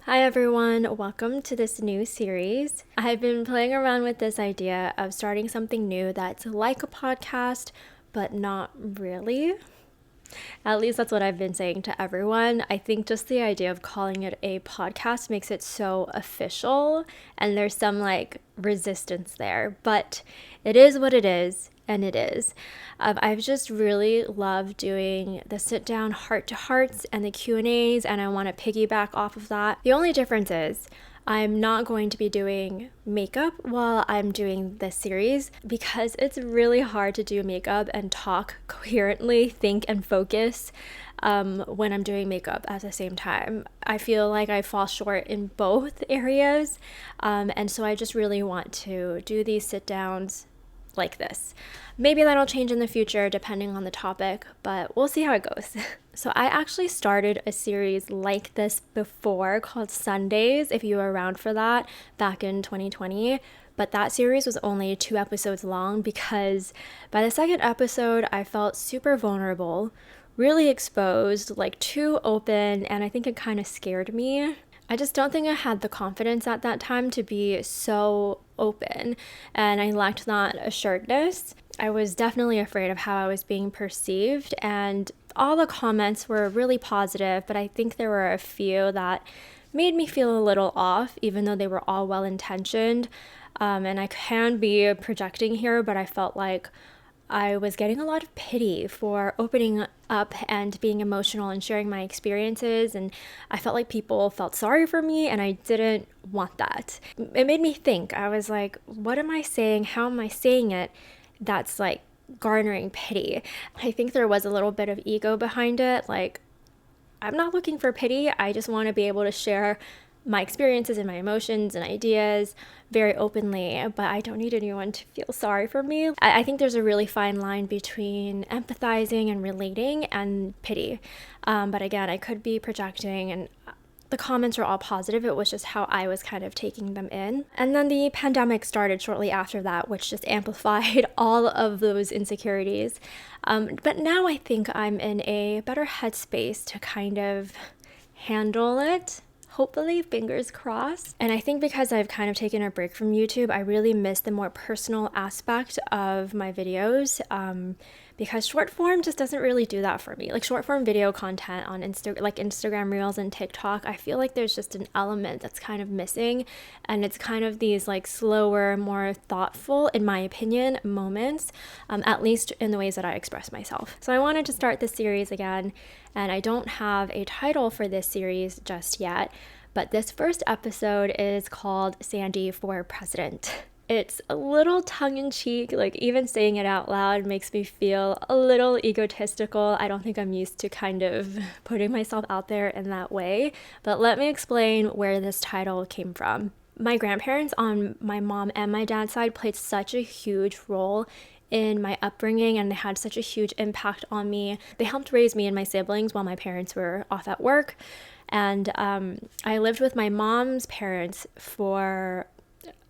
Hi everyone, welcome to this new series. I've been playing around with this idea of starting something new that's like a podcast, but not really. At least that's what I've been saying to everyone. I think just the idea of calling it a podcast makes it so official, and there's some resistance there, but it is what it is. And it is. I've just really loved doing the sit-down heart-to-hearts and the Q&As, and I want to piggyback off of that. The only difference is I'm not going to be doing makeup while I'm doing this series because it's really hard to do makeup and talk coherently, think and focus when I'm doing makeup at the same time. I feel like I fall short in both areas, and so I just really want to do these sit-downs like this. Maybe that'll change in the future depending on the topic, but we'll see how it goes. So I actually started a series like this before called Sundays, if you were around for that, back in 2020. But that series was only 2 episodes long because by the second episode, I felt super vulnerable, really exposed, too open, and I think it kind of scared me. I just don't think I had the confidence at that time to be so open, and I lacked that assuredness. I was definitely afraid of how I was being perceived, and all the comments were really positive, but I think there were a few that made me feel a little off, even though they were all well-intentioned. And I can be projecting here, but I felt like I was getting a lot of pity for opening up and being emotional and sharing my experiences, and I felt like people felt sorry for me, and I didn't want that. It made me think. I was like, what am I saying? How am I saying it? That's garnering pity. I think there was a little bit of ego behind it. I'm not looking for pity. I just want to be able to share my experiences and my emotions and ideas very openly, but I don't need anyone to feel sorry for me. I think there's a really fine line between empathizing and relating and pity. But again, I could be projecting, and the comments were all positive. It was just how I was kind of taking them in. And then the pandemic started shortly after that, which just amplified all of those insecurities. But now I think I'm in a better headspace to kind of handle it. Hopefully, fingers crossed. And I think because I've kind of taken a break from YouTube, I really miss the more personal aspect of my videos, because short form just doesn't really do that for me. Short form video content on Instagram Reels and TikTok, I feel like there's just an element that's kind of missing, and it's kind of these slower, more thoughtful, in my opinion, moments, at least in the ways that I express myself. So I wanted to start this series again, and I don't have a title for this series just yet, but this first episode is called Sandy for President. It's a little tongue-in-cheek, even saying it out loud makes me feel a little egotistical. I don't think I'm used to kind of putting myself out there in that way, but let me explain where this title came from. My grandparents on my mom and my dad's side played such a huge role in my upbringing, and they had such a huge impact on me. They helped raise me and my siblings while my parents were off at work, and I lived with my mom's parents for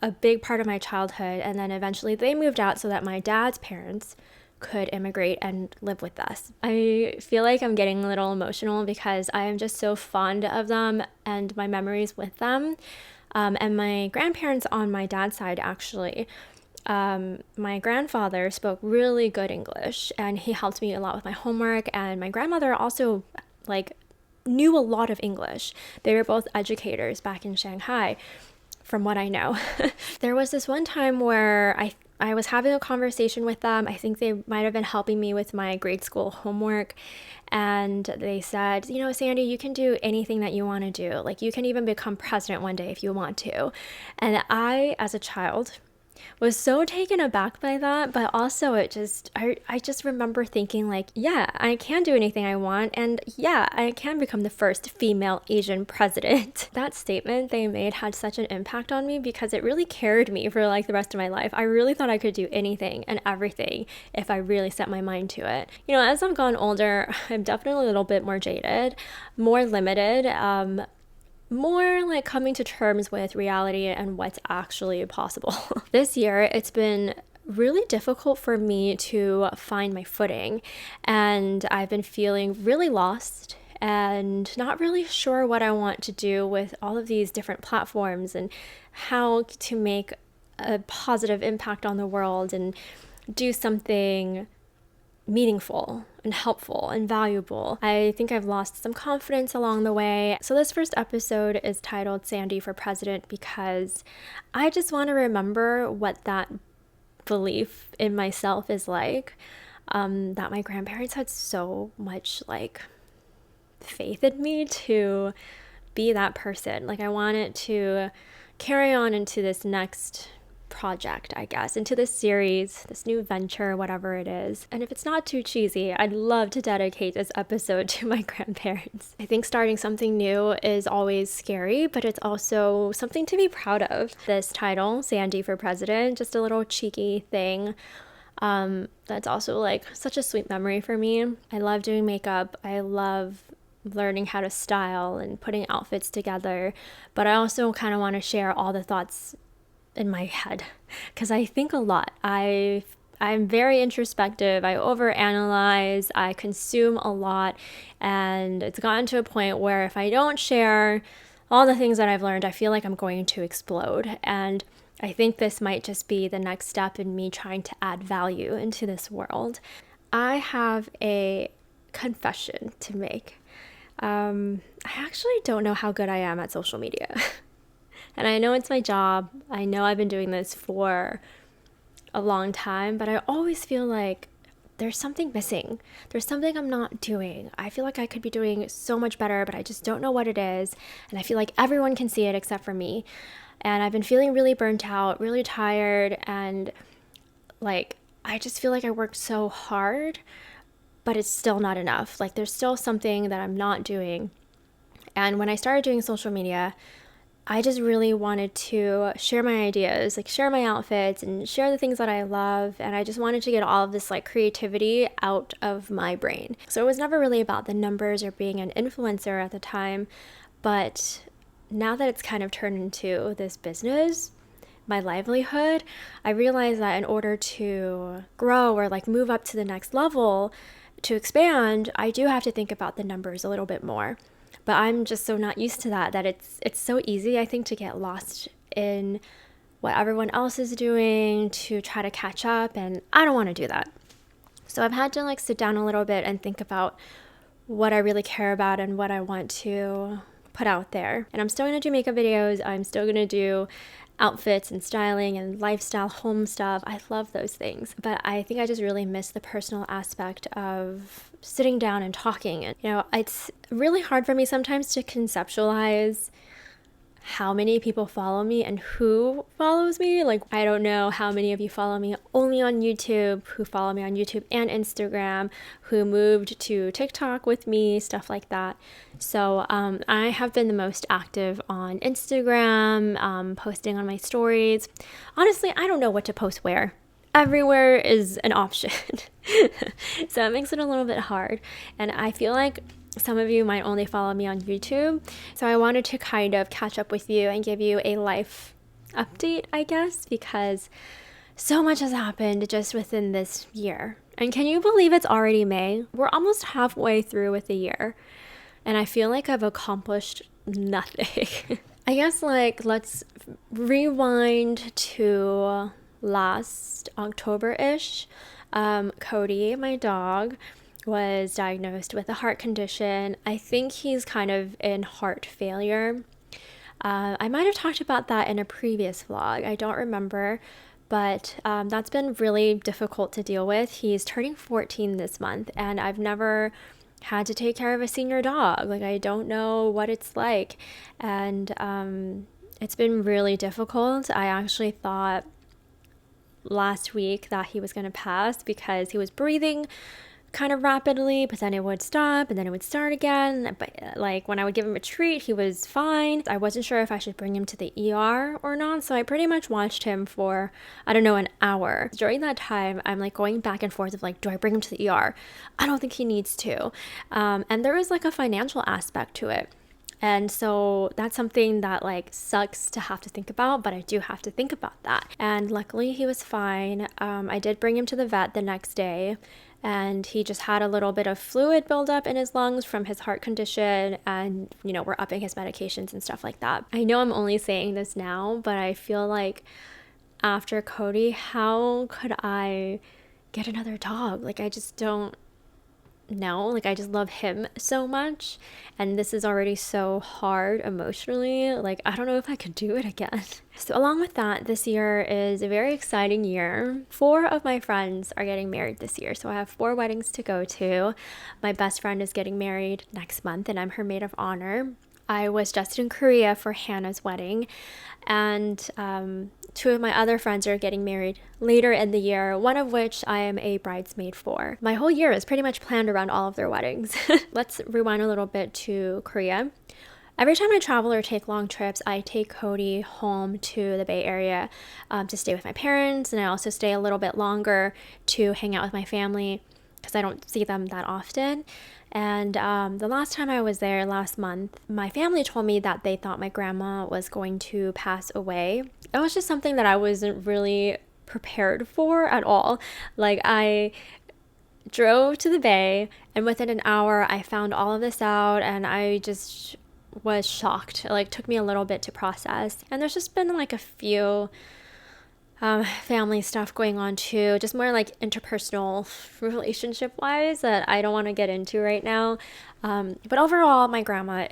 a big part of my childhood, and then eventually they moved out so that my dad's parents could immigrate and live with us. I feel like I'm getting a little emotional because I am just so fond of them and my memories with them. And my grandparents on my dad's side, actually, my grandfather spoke really good English, and he helped me a lot with my homework, and my grandmother also knew a lot of English. They were both educators back in Shanghai, from what I know. There was this one time where I was having a conversation with them. I think they might have been helping me with my grade school homework, and they said, Sandy, you can do anything that you want to do. You can even become president one day if you want to. And I, as a child, was so taken aback by that, but also I just remember thinking yeah, I can do anything I want, and yeah, I can become the first female Asian president. That statement they made had such an impact on me because it really carried me for the rest of my life. I really thought I could do anything and everything if I really set my mind to it. As I've gone older, I'm definitely a little bit more jaded, more limited, more coming to terms with reality and what's actually possible. This year, it's been really difficult for me to find my footing, and I've been feeling really lost and not really sure what I want to do with all of these different platforms and how to make a positive impact on the world and do something meaningful and helpful and valuable. I think I've lost some confidence along the way. So this first episode is titled Sandy for President because I just want to remember what that belief in myself is like, that my grandparents had so much like faith in me to be that person. Like I want it to carry on into this next project, I guess, into this series, this new venture, whatever it is. And if it's not too cheesy, I'd love to dedicate this episode to my grandparents. I think starting something new is always scary, but it's also something to be proud of. This title, Sandy for President, just a little cheeky thing. That's also like such a sweet memory for me. I love doing makeup. I love learning how to style and putting outfits together, but I also kind of want to share all the thoughts in my head because I think a lot. I'm very introspective. I overanalyze. I consume a lot, and it's gotten to a point where if I don't share all the things that I've learned, I feel like I'm going to explode. And I think this might just be the next step in me trying to add value into this world. I have a confession to make. I actually don't know how good I am at social media. And I know it's my job. I know I've been doing this for a long time, but I always feel like there's something missing. There's something I'm not doing. I feel like I could be doing so much better, but I just don't know what it is. And I feel like everyone can see it except for me. And I've been feeling really burnt out, really tired, and like I just feel like I worked so hard, but it's still not enough. Like there's still something that I'm not doing. And when I started doing social media, I just really wanted to share my ideas, like share my outfits and share the things that I love. And I just wanted to get all of this like creativity out of my brain. So it was never really about the numbers or being an influencer at the time. But now that it's kind of turned into this business, my livelihood, I realized that in order to grow or like move up to the next level, to expand, I do have to think about the numbers a little bit more. But I'm just so not used to that it's so easy, I think, to get lost in what everyone else is doing, to try to catch up, and I don't want to do that. So I've had to like sit down a little bit and think about what I really care about and what I want to put out there. And I'm still going to do makeup videos. I'm still going to do outfits and styling and lifestyle home stuff. I love those things. But I think I just really miss the personal aspect of sitting down and talking. And, you know, it's really hard for me sometimes to conceptualize how many people follow me and who follows me. Like, I don't know how many of you follow me only on YouTube, who follow me on YouTube and Instagram, who moved to TikTok with me, stuff like that. So I have been the most active on Instagram, posting on my stories. Honestly, I don't know what to post where. Everywhere is an option. So it makes it a little bit hard. And I feel like some of you might only follow me on YouTube. So I wanted to kind of catch up with you and give you a life update, I guess, because so much has happened just within this year. And can you believe it's already May? We're almost halfway through with the year. And I feel like I've accomplished nothing. I guess like let's rewind to last October-ish. Cody, my dog, was diagnosed with a heart condition. I think he's kind of in heart failure. I might have talked about that in a previous vlog. I don't remember, but that's been really difficult to deal with. He's turning 14 this month, and I've never had to take care of a senior dog. Like, I don't know what it's like, and it's been really difficult. I actually thought last week that he was going to pass because he was breathing kind of rapidly, but then it would stop and then it would start again. But like when I would give him a treat, he was fine. I wasn't sure if I should bring him to the ER or not, so I pretty much watched him for, I don't know, an hour. During that time, I'm like going back and forth of like, do I bring him to the ER? I don't think he needs to. And there was like a financial aspect to it. And so that's something that like sucks to have to think about, but I do have to think about that. And luckily he was fine. I did bring him to the vet the next day, and he just had a little bit of fluid buildup in his lungs from his heart condition, and we're upping his medications and stuff like that. I know I'm only saying this now, but I feel like after Cody, how could I get another dog? Like, I just don't know. Like, I just love him so much, and this is already so hard emotionally. Like, I don't know if I could do it again. So along with that, this year is a very exciting year. 4 of my friends are getting married this year, so I have 4 weddings to go to. My best friend is getting married next month, and I'm her maid of honor. I was just in Korea for Hannah's wedding, and 2 of my other friends are getting married later in the year, one of which I am a bridesmaid for. My whole year is pretty much planned around all of their weddings. Let's rewind a little bit to Korea. Every time I travel or take long trips, I take Cody home to the Bay Area to stay with my parents, and I also stay a little bit longer to hang out with my family because I don't see them that often. And the last time I was there last month, my family told me that they thought my grandma was going to pass away. It was just something that I wasn't really prepared for at all. Like, I drove to the Bay, and within an hour I found all of this out, and I just was shocked. It like took me a little bit to process. And there's just been like a few family stuff going on too, just more like interpersonal relationship wise that I don't want to get into right now. But overall, my grandma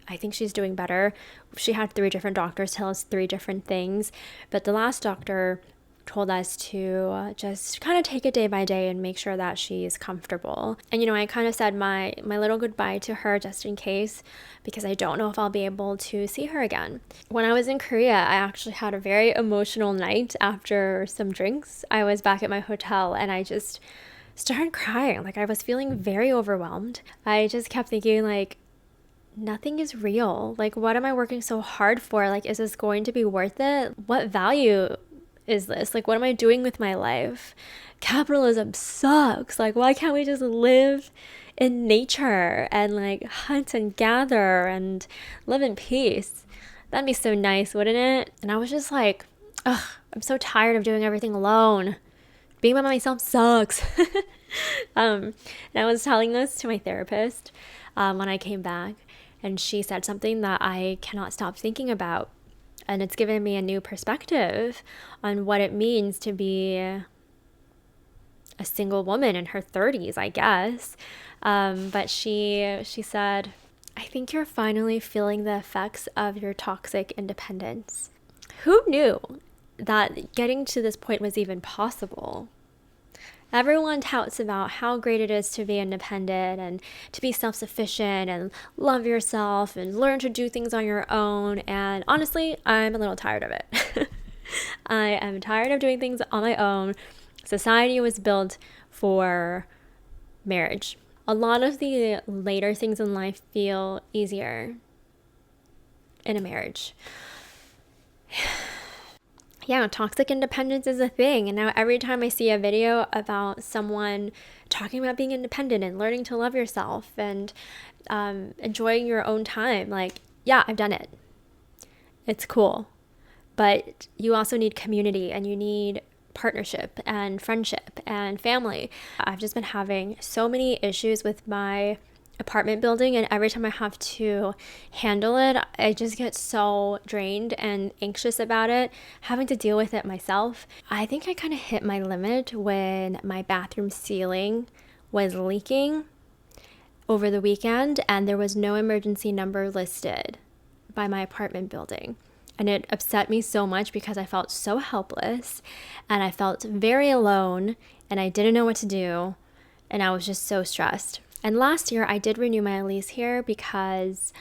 I think she's doing better. She had 3 different doctors tell us 3 different things, but the last doctor told us to just kind of take it day by day and make sure that she's comfortable. And I kind of said my little goodbye to her just in case, because I don't know if I'll be able to see her again. When I was in Korea, I actually had a very emotional night after some drinks. I was back at my hotel and I just started crying. Like, I was feeling very overwhelmed. I just kept thinking, like, nothing is real. Like, what am I working so hard for? Like, is this going to be worth it? What value is this? Like, what am I doing with my life? Capitalism sucks. Like, why can't we just live in nature and like hunt and gather and live in peace? That'd be so nice, wouldn't it? And I was just like, ugh, I'm so tired of doing everything alone. Being by myself sucks. And I was telling this to my therapist when I came back, and she said something that I cannot stop thinking about. And it's given me a new perspective on what it means to be a single woman in her 30s, I guess. But she said, I think you're finally feeling the effects of your toxic independence. Who knew that getting to this point was even possible? Everyone touts about how great it is to be independent and to be self-sufficient and love yourself and learn to do things on your own. And honestly, I'm a little tired of it. I am tired of doing things on my own. Society was built for marriage. A lot of the later things in life feel easier in a marriage. Yeah, toxic independence is a thing. And now every time I see a video about someone talking about being independent and learning to love yourself and enjoying your own time, like, yeah, I've done it. It's cool. But you also need community, and you need partnership and friendship and family. I've just been having so many issues with my apartment building, and every time I have to handle it, I just get so drained and anxious about it, having to deal with it myself. I think I kind of hit my limit when my bathroom ceiling was leaking over the weekend, and there was no emergency number listed by my apartment building. And it upset me so much because I felt so helpless, and I felt very alone, and I didn't know what to do, and I was just so stressed. And last year, I did renew my lease here because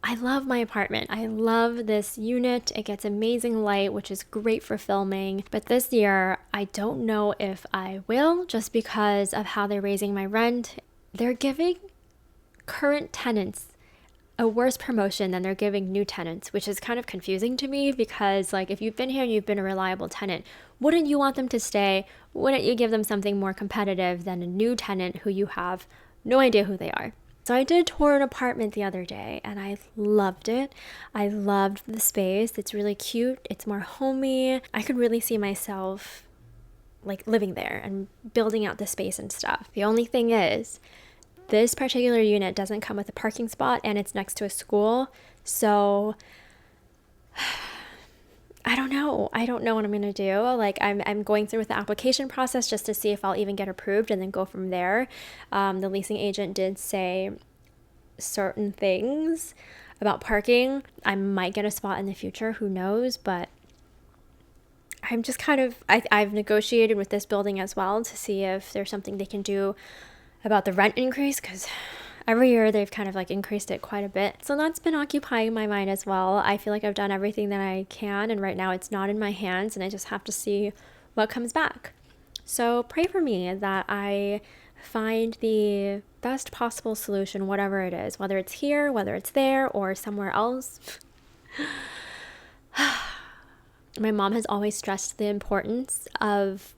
I love my apartment. I love this unit. It gets amazing light, which is great for filming. But this year, I don't know if I will, just because of how they're raising my rent. They're giving current tenants a worse promotion than they're giving new tenants, which is kind of confusing to me because, like, if you've been here and you've been a reliable tenant, wouldn't you want them to stay? Wouldn't you give them something more competitive than a new tenant who you have no idea who they are? So I did tour an apartment the other day and I loved it. I loved the space. It's really cute. It's more homey. I could really see myself like living there and building out the space and stuff. The only thing is, this particular unit doesn't come with a parking spot and it's next to a school. So I don't know. I don't know what I'm going to do. Like I'm going through with the application process just to see if I'll even get approved and then go from there. The leasing agent did say certain things about parking. I might get a spot in the future, who knows, but I'm just kind of, I've negotiated with this building as well to see if there's something they can do about the rent increase, because every year they've kind of like increased it quite a bit. So that's been occupying my mind as well. I feel like I've done everything that I can, and right now it's not in my hands and I just have to see what comes back. So pray for me that I find the best possible solution, whatever it is, whether it's here, whether it's there, or somewhere else. My mom has always stressed the importance of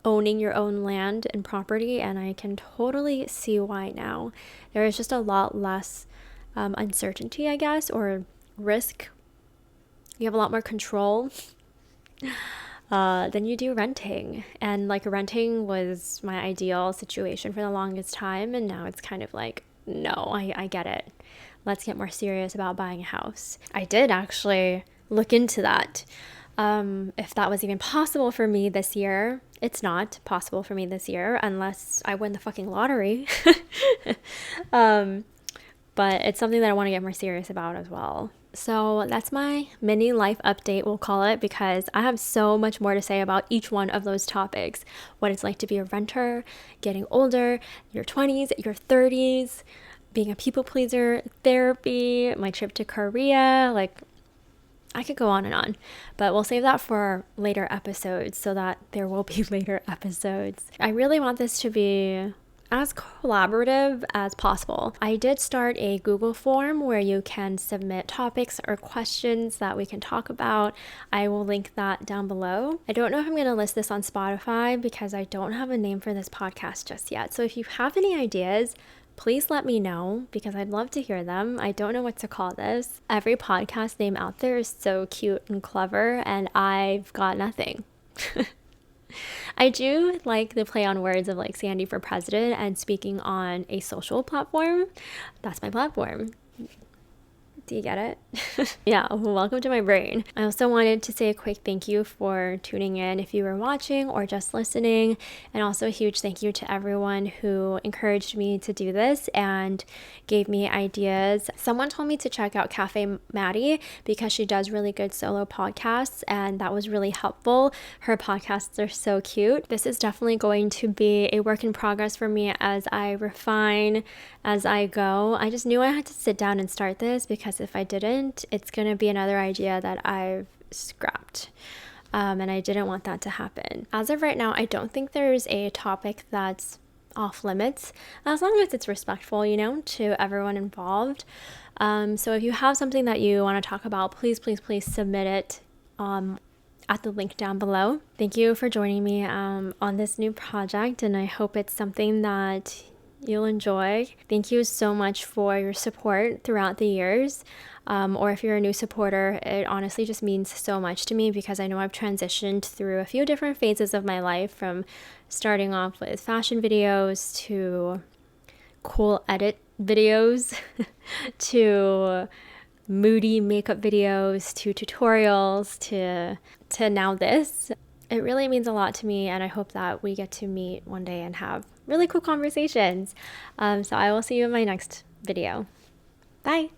owning your own land and property, and I can totally see why now. There is just a lot less uncertainty, I guess, or risk. You have a lot more control than you do renting. And like renting was my ideal situation for the longest time, and now it's kind of like, no, I get it. Let's get more serious about buying a house. I did actually look into that. If that was even possible for me this year. It's not possible for me this year unless I win the fucking lottery. But it's something that I want to get more serious about as well. So that's my mini life update, we'll call it, because I have so much more to say about each one of those topics. What it's like to be a renter, getting older, your 20s, your 30s, being a people pleaser, therapy, my trip to Korea, like I could go on and on, but we'll save that for later episodes so that there will be later episodes. I really want this to be as collaborative as possible. I did start a Google form where you can submit topics or questions that we can talk about. I will link that down below. I don't know if I'm going to list this on Spotify because I don't have a name for this podcast just yet. So if you have any ideas, please let me know because I'd love to hear them. I don't know what to call this. Every podcast name out there is so cute and clever, and I've got nothing. I do like the play on words of like Sandy for president and speaking on a social platform. That's my platform. Do you get it? Yeah, welcome to my brain. I also wanted to say a quick thank you for tuning in if you were watching or just listening, and also a huge thank you to everyone who encouraged me to do this and gave me ideas. Someone told me to check out Cafe Maddie because she does really good solo podcasts, and that was really helpful. Her podcasts are so cute. This is definitely going to be a work in progress for me as I refine as I go. I just knew I had to sit down and start this because if I didn't, it's going to be another idea that I've scrapped. And I didn't want that to happen. As of right now, I don't think there's a topic that's off limits, as long as it's respectful, to everyone involved. So if you have something that you want to talk about, please submit it at the link down below. Thank you for joining me on this new project, and I hope it's something that you'll enjoy. Thank you so much for your support throughout the years. Or if you're a new supporter, it honestly just means so much to me because I know I've transitioned through a few different phases of my life, from starting off with fashion videos to cool edit videos to moody makeup videos to tutorials to now this. It really means a lot to me, and I hope that we get to meet one day and have really cool conversations. So I will see you in my next video. Bye.